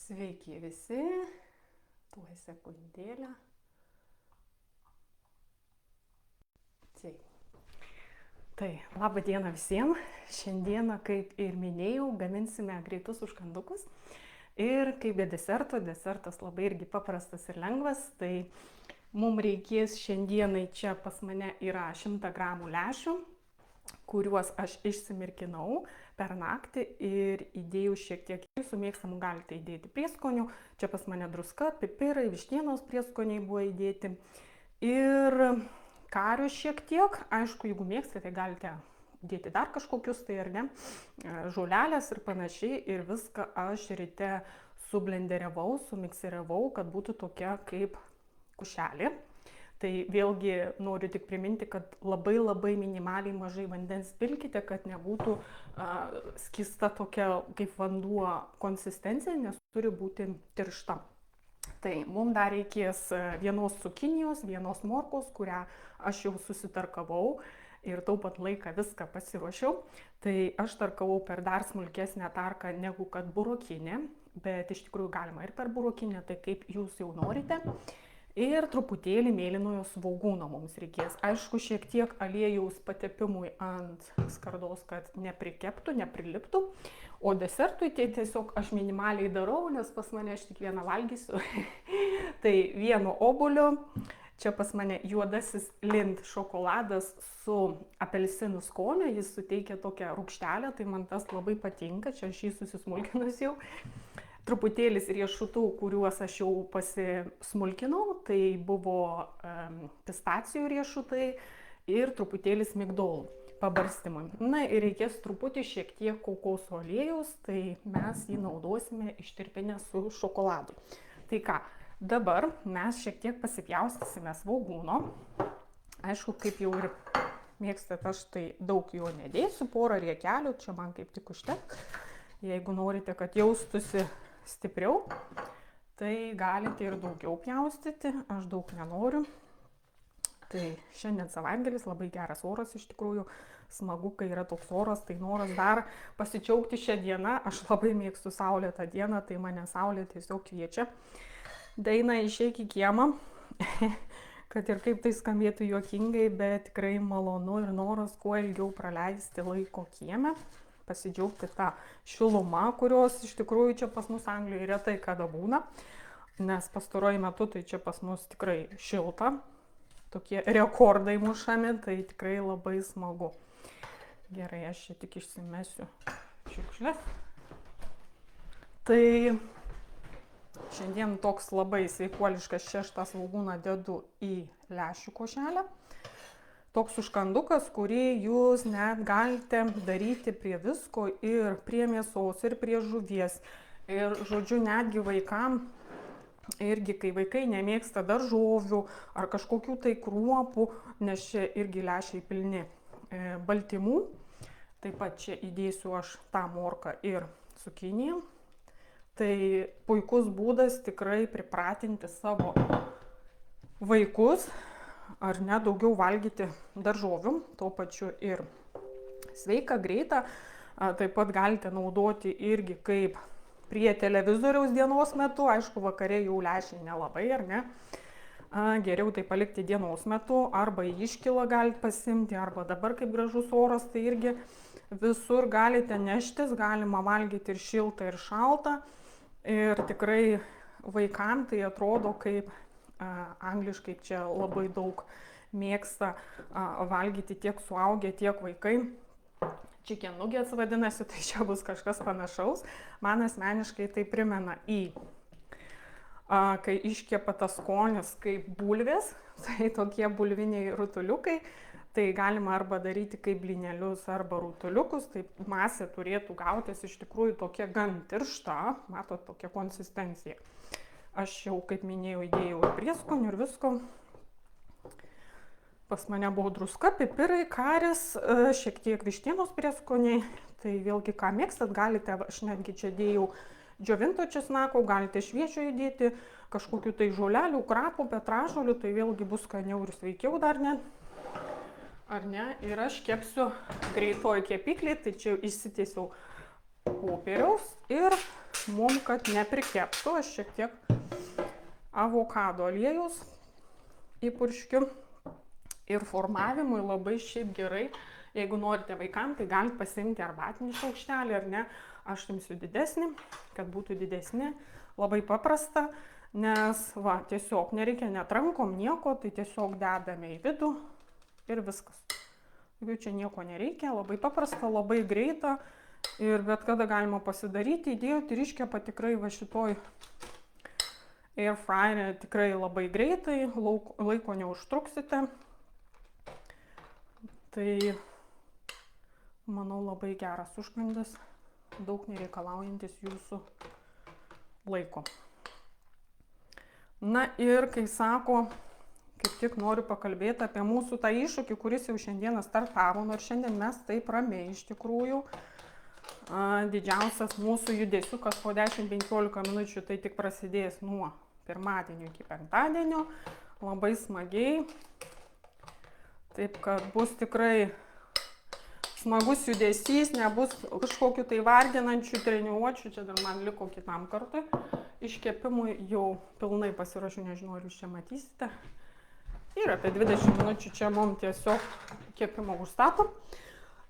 Sveiki visi, tuoj sekundėlę. Tai laba diena visiems. Šiandieną, kaip ir minėjau, gaminsime greitus užkandukus. Ir kaip be deserto, desertas labai irgi paprastas ir lengvas, tai mums reikės šiandienai čia pas mane yra 100 gramų lęšių, kuriuos aš išsimirkinau per naktį ir įdėjau šiek tiek jūsų mėgstamų, galite įdėti prieskonių. Čia pas mane druska, pipirai, vištienos prieskoniai buvo įdėti. Ir karių šiek tiek, aišku, jeigu mėgstate, tai galite dėti dar kažkokius, tai ar ne, žolelės ir panašiai. Ir viską aš ryte sublenderiavau, sumikseriavau, kad būtų tokia kaip kušelė. Tai vėlgi noriu tik priminti, kad labai minimaliai mažai vandens pilkite, kad nebūtų skysta tokia kaip vanduo konsistencija, nes turi būti tiršta. Tai mums dar reikės vienos cukinijos, vienos morkos, kurią aš jau susitarkavau ir taupant laiką viską pasiruošiau. Tai aš tarkavau per dar smulkesnę tarką negu kad burokinė, bet iš tikrųjų galima ir per burokinę, tai kaip jūs jau norite. Ir truputėlį mėlynojo svogūno mums reikės. Aišku, šiek tiek aliejaus patepimui ant skardos, kad neprikeptų, nepriliptų. O desertui tai tiesiog aš minimaliai darau, nes pas mane aš tik vieną valgysiu. Tai vieno obuolio, čia pas mane juodasis Lindt šokoladas su apelsinų skoniu, jis suteikia tokią rūgštelę, tai man tas labai patinka, čia aš jį susismulkinus jau. Truputėlis riešutų, kuriuos aš jau pasismulkinau, tai buvo pistacijų riešutai ir truputėlis migdolų pabarstymui. Na ir reikės truputį šiek tiek kokoso aliejaus, tai mes jį naudosime ištirpinę su šokoladu. Tai ką, dabar mes šiek tiek pasipjaustysime svogūno. Aišku, kaip jau ir mėgstate, aš tai daug jo nedėsiu, porą riekelių, čia man kaip tik užteks. Jeigu norite, kad jaustųsi stipriau, tai galite ir daugiau pjaustyti, aš daug nenoriu. Tai šiandien savaitgalis, labai geras oras iš tikrųjų, smagu, kai yra toks oras, tai noras dar pasidžiaugti šią dieną. Aš labai mėgstu saulėtą dieną, tai mane saulė tiesiog kviečia. Daina, išeik į kiemą, kad ir kaip tai skambėtų juokingai, bet tikrai malonu ir noras kuo ilgiau praleisti laiko kieme. Pasidžiaugti tą šilumą, kurios iš tikrųjų čia pas mus Anglijoje retai kada būna, nes pastaruoju metu tai čia pas mus tikrai šilta, tokie rekordai mušami, tai tikrai labai smagu. Gerai, aš čia tik išsimesiu šiukšles. Tai šiandien toks labai sveikuoliškas šeštą svogūną dedu į lęšių košelę. Toks užkandukas, kurį jūs net galite daryti prie visko, ir prie mėsos, ir prie žuvies. Ir žodžiu, netgi vaikam, irgi kai vaikai nemėgsta daržovių ar kažkokių tai kruopų, nes čia irgi lęšiai pilni baltymų. Taip pat čia įdėsiu aš tą morką ir cukiniją. Tai puikus būdas tikrai pripratinti savo vaikus, ar ne, daugiau valgyti daržovių, tuo pačiu ir sveika, greita. Taip pat galite naudoti irgi kaip prie televizoriaus dienos metu, aišku, vakare jau lęšiai nelabai, ar ne. Geriau tai palikti dienos metu, arba į iškilą galite pasimti, arba dabar kaip gražus oras, tai irgi visur galite neštis, galima valgyti ir šiltą, ir šaltą. Ir tikrai vaikam tai atrodo kaip angliškai čia labai daug mėgsta valgyti tiek suaugę, tiek vaikai. Chicken nuggets vadinasi, tai čia bus kažkas panašaus. Man asmeniškai tai primena kai iškepa tas skonis kaip bulvės, tai tokie bulviniai rutuliukai. Tai galima arba daryti kaip blynelius, arba rutuliukus. Tai masė turėtų gautis iš tikrųjų tokia gan tiršta, matot, tokia konsistencija. Aš jau, kaip minėjau, įdėjau prieskonių ir visko. Pas mane buvo druska, pipirai, karis, šiek tiek vištienos prieskoniai. Tai vėlgi, ką mėgstat, galite, aš netgi čia dėjau džiovinto česnako, galite šviežio įdėti, kažkokių tai žolelių, krapų, petražolių, tai vėlgi bus skaniau ir sveikiau dar net. Ar ne? Ir aš kepsiu greitoj kepyklėj, tai čia išsitiesiau popieriaus ir mum, kad neprikeptų, aš šiek tiek avokado aliejaus įpurškiu. Ir formavimui labai šiaip gerai, jeigu norite vaikams, tai galite pasiimti arbatinį šaukštelį, ar ne, aš imsiu didesnį, kad būtų didesni, labai paprasta, nes va, tiesiog nereikia net rankom nieko, tai tiesiog dedame į vidų ir viskas. Jeigu čia nieko nereikia, labai paprasta, labai greita ir bet kada galima pasidaryti, įdėjot ir iškepa tikrai va šitoj air fryer tikrai labai greitai, laiko neužtruksite. Tai, manau, labai geras užkandis, daug nereikalaujantis jūsų laiko. Na ir, kai sako, kaip tik noriu pakalbėti apie mūsų tą iššūkį, kuris jau šiandieną startavo, nors šiandien mes taip ramiai iš tikrųjų. Didžiausias mūsų judesiukas po 10-15 minučių tai tik prasidės nuo pirmadienio iki penktadienio, labai smagiai. Taip, kad bus tikrai smagus judesys, nebus kažkokių tai varginančių treniruočių, čia dar man liko kitam kartui. Iškepimui jau pilnai pasiruošiu, nežinau, ar jūs čia matysite. Ir apie 20 minučių čia mums tiesiog kepimo užstatom.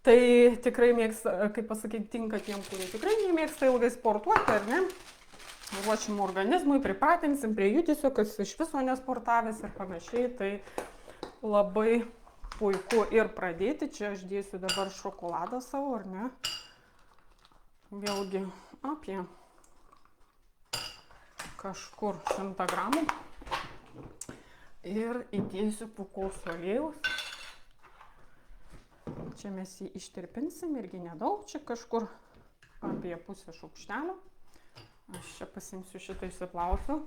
Tai tikrai mėgsta, kaip pasakyti, tinka tiem, kurie tikrai nemėgsta ilgai sportuoti, ar ne? Ruošim organizmui, pripratinsim prie judesio, kas iš viso nesportavęs ir panašiai, tai labai puiku ir pradėti. Čia aš dėsiu dabar šokoladą savo, ar ne? Vėlgi apie kažkur 100 gramų. Ir įdėsiu kokosų aliejaus. Čia mes jį ištirpinsim, irgi nedaug, čia kažkur apie pusę šaukštelio. Aš čia pasimsiu šitą išsiplausiu.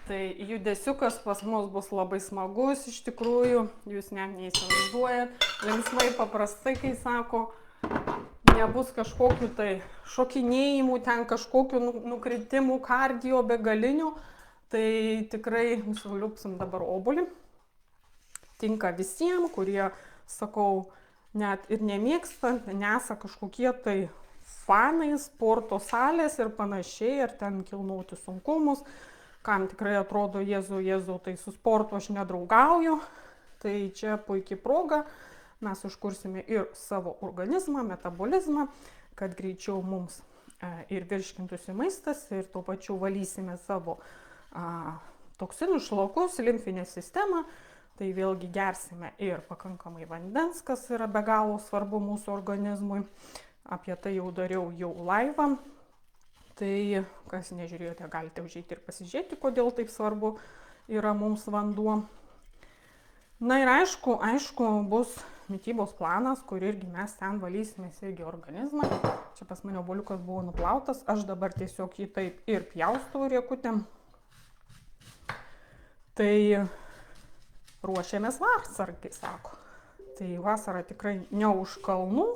Tai judesiukas pas mus bus labai smagus, iš tikrųjų, jūs net neįsivaizduojat, linksmai paprastai, kai sako, nebus kažkokių tai šokinėjimų, ten kažkokių nukritimų, kardio, begalinių, tai tikrai nuliupsim dabar obuolį. Tinka visiems, kurie, sakau, net ir nemėgsta, nesa kažkokie tai fanai, sporto salės ir panašiai, ar ten kilnoti sunkumus. Kam tikrai atrodo, Jėzau, tai su sportu aš nedraugauju, tai čia puikiai proga, mes užkursime ir savo organizmą, metabolizmą, kad greičiau mums ir virškintųsi maistas ir tuo pačiu valysime savo toksinus šlakus, limfinę sistemą, tai vėlgi gersime ir pakankamai vandens, kas yra be galo svarbu mūsų organizmui, apie tai jau dariau laivą. Tai, kas nežiūrėjote, galite užeiti ir pasižiūrėti, kodėl taip svarbu yra mums vanduo. Na ir aišku, bus mitybos planas, kur irgi mes ten valysimės irgi organizmą. Čia pas mane obuoliukas buvo nuplautas, aš dabar tiesiog jį taip ir pjaustau riekutėm. Tai ruošiamės vasarai, kai sako. Tai vasara tikrai ne už kalnų.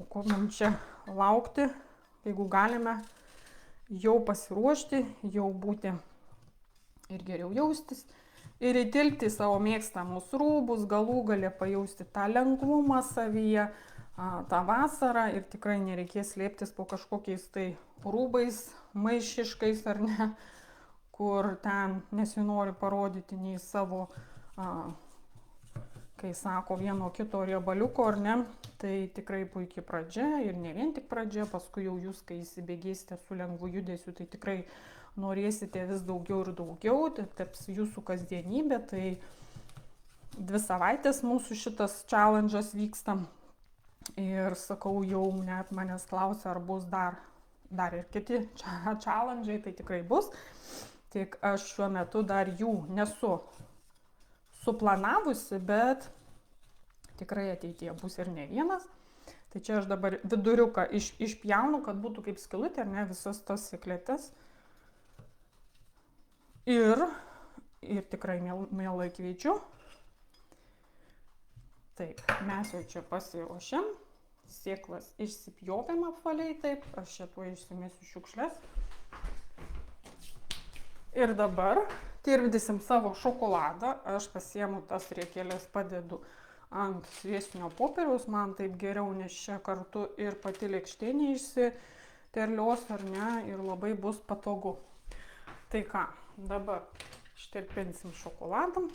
O ko mums čia laukti, jeigu galime jau pasiruošti, jau būti ir geriau jaustis ir įtilpti į savo mėgstamus rūbus, galų gale pajausti tą lengvumą savyje, tą vasarą ir tikrai nereikės slėptis po kažkokiais tai rūbais, maišiškais ar ne, kur ten nesinori parodyti nei savo kai sako vieno kito riebaliuko, ar ne, tai tikrai puikiai pradžia ir ne vien tik pradžia, paskui jau jūs, kai įsibėgėsite su lengvu judesiu, tai tikrai norėsite vis daugiau ir daugiau, tai taps jūsų kasdienybė, tai 2 savaitės mūsų šitas challenge'as vyksta ir sakau, jau net manęs klausia, ar bus dar ir kiti challenge'ai, tai tikrai bus, tik aš šiuo metu dar jų nesu suplanavusi, bet tikrai ateityje bus ir ne vienas. Tai čia aš dabar viduriuką išpjaunu, kad būtų kaip skylutė, ar ne, visas tas sėkletes. Ir tikrai mielai kviečiu. Taip, mes jau čia pasiruošėm. Sėklas išsipjovėm apvaliai, taip, aš čia tuo išsimesiu šiukšles. Ir dabar tirpdysim savo šokoladą, aš pasiemu tas riekėlės, padedu ant sviestinio popieriaus, man taip geriau, nes čia kartu ir pati lėkštė neišsiterlios ar ne, ir labai bus patogu. Tai ką, dabar ištirpinsim šokoladą.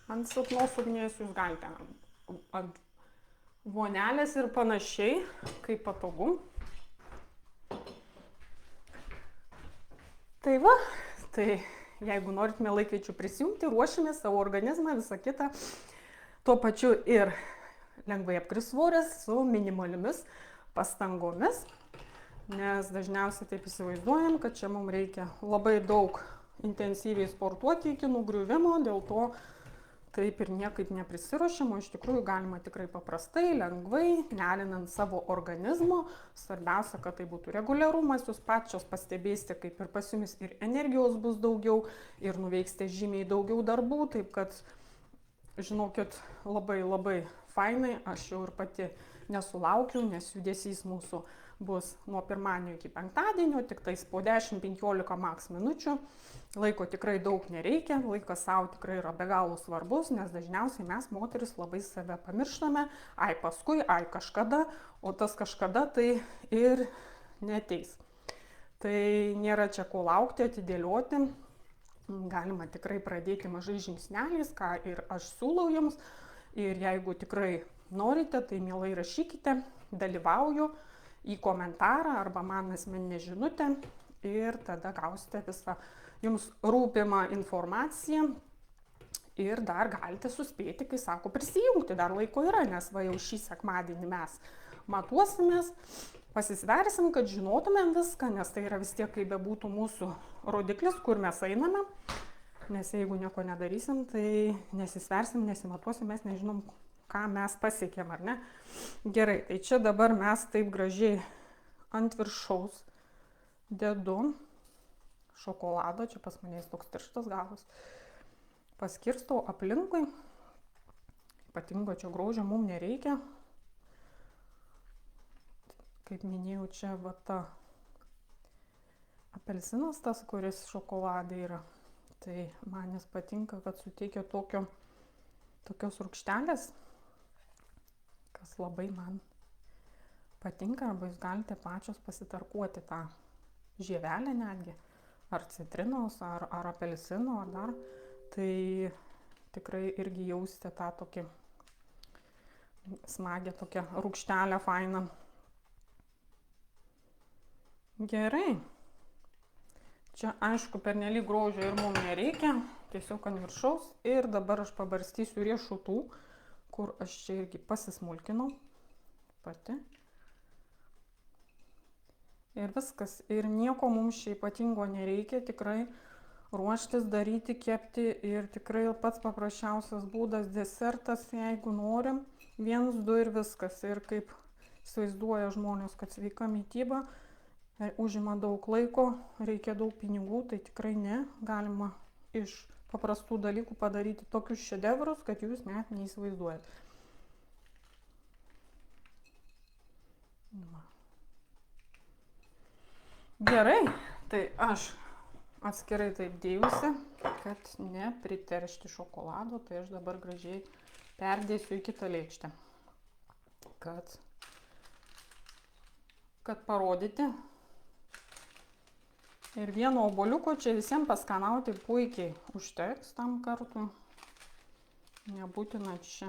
Ant silpnos ugnies jūs galite ant vonelės ir panašiai, kaip patogu. Tai va, tai jeigu norit, mielai kviečiu prisijungti, ruošime savo organizmą, visą kitą. Tuo pačiu ir lengvai apkris svoris su minimaliomis pastangomis, nes dažniausiai taip įsivaizduojam, kad čia mums reikia labai daug intensyviai sportuoti iki nugriuvimo, dėl to taip ir niekaip neprisiruošiam, o iš tikrųjų galima tikrai paprastai, lengvai, nealinant savo organizmo. Svarbiausia, kad tai būtų reguliarumas, jūs pačios pastebėsite, kaip ir pas jumis ir energijos bus daugiau, ir nuveiksite žymiai daugiau darbų, taip kad, žinokit, labai fainai, aš jau ir pati nesulaukiu, nes judesys mūsų bus nuo pirmadienio iki penktadienio, tik tais po 10-15 maks minučių. Laiko tikrai daug nereikia, laikas savo tikrai yra be galo svarbus, nes dažniausiai mes moteris labai save pamirštame, paskui, kažkada, o tas kažkada tai ir neteis. Tai nėra čia ko laukti, atidėlioti, galima tikrai pradėti mažai žingsneliais, ką ir aš siūlau jums, ir jeigu tikrai norite, tai mielai rašykite, dalyvauju į komentarą arba man asmeninę žinutę ir tada gausite visą jums rūpimą informaciją ir dar galite suspėti, kai sako, prisijungti, dar laiko yra, nes va jau šį sekmadienį mes matuosimės, pasisversim, kad žinotumėm viską, nes tai yra vis tiek, kaip bebūtų mūsų rodiklis, kur mes einame, nes jeigu nieko nedarysim, tai nesisversim, nesimatuosim, mes nežinom, ką mes pasiekėm, ar ne? Gerai, tai čia dabar mes taip gražiai ant viršaus dedu šokolado, čia pas mane jis toks tirštas galas, paskirstau aplinkui, ypatingo čia grožio mums nereikia. Kaip minėjau, čia va ta apelsinas tas, kuris šokoladai yra, tai man jis patinka, kad suteikia tokios rūgštelės, kas labai man patinka, arba jūs galite pačios pasitarkuoti tą žievelę netgi, ar citrinos, ar apelsino, ar dar, tai tikrai irgi jausite tą tokį smagę tokią rūgštelę fainą. Gerai. Čia aišku pernelyg grožio ir mums nereikia, tiesiog ant viršaus, ir dabar aš pabarstysiu riešutų, kur aš čia irgi pasismulkinau pati. Ir viskas. Ir nieko mums čia ypatingo nereikia, tikrai ruoštis, daryti, kepti, ir tikrai pats paprasčiausias būdas desertas, jeigu norim, 1, 2 ir viskas. Ir kaip įsivaizduoja žmonės, kad sveika mityba užima daug laiko, reikia daug pinigų, tai tikrai ne, galima iš paprastų dalykų padaryti tokius šedevrus, kad jūs net neįsivaizduojat. Gerai, tai aš atskirai taip dėjusi, kad nepriteršti šokolado, tai aš dabar gražiai perdėsiu į kitą lėkštę, kad parodyti. Ir vieno obuoliuko čia visiems paskanauti puikiai užteks tam kartui. Nebūtina čia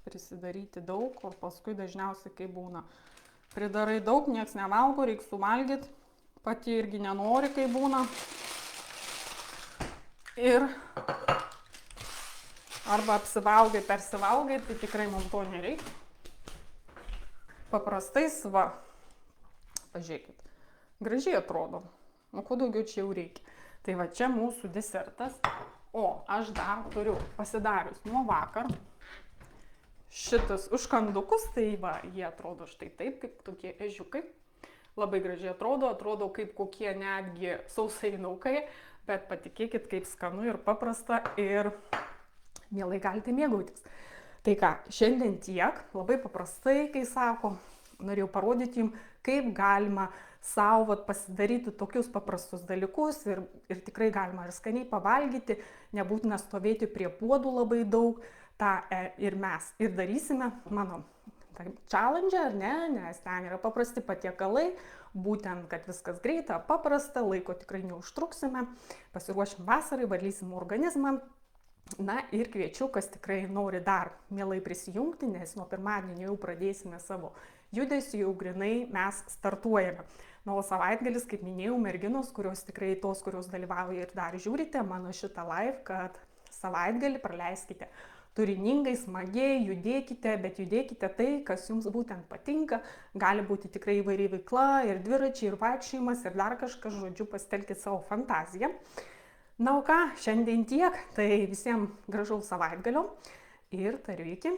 prisidaryti daug, o paskui dažniausiai kaip būna. Pridarai daug, nieks nevalgo, reikia suvalgyti, pati irgi nenori, kaip būna. Ir arba apsivalgai, persivalgai, tai tikrai mums to nereikia. Paprastai va, pažiūrėkit, gražiai atrodo. O ko daugiau čia jau reikia. Tai va čia mūsų desertas. O aš dar turiu pasidarius nuo vakar šitas užkandukus. Tai va, jie atrodo štai taip, kaip tokie ežiukai. Labai gražiai atrodo kaip kokie netgi sausainukai. Bet patikėkit, kaip skanu ir paprasta, ir mielai galite mėgautis. Tai ką, šiandien tiek. Labai paprastai, kai sako, norėjau parodyti jums, kaip galima savo pasidaryti tokius paprastus dalykus, ir tikrai galima ir skaniai pavalgyti, nebūtina stovėti prie puodų labai daug. tą ir mes ir darysime mano challenge, ar ne, nes ten yra paprasti patiekalai, būtent, kad viskas greita, paprasta, laiko tikrai neužtruksime, pasiruošim vasarai, valysim organizmą. Na ir kviečiu, kas tikrai nori dar mielai prisijungti, nes nuo pirmadienio jau pradėsime savo judesį, jau grinai mes startuojame. Na, o savaitgalis, kaip minėjau, merginos, kurios tikrai tos, kurios dalyvauja ir dar žiūrite mano šitą live, kad savaitgalį praleiskite turiningai, smagiai, judėkite, bet judėkite tai, kas jums būtent patinka. Gali būti tikrai įvairi veikla, ir dviračiai, ir vaikščiojimas, ir dar kažkas, žodžiu, pasitelkit savo fantaziją. Na, o ką, šiandien tiek, tai visiems gražaus savaitgalio ir tariu iki.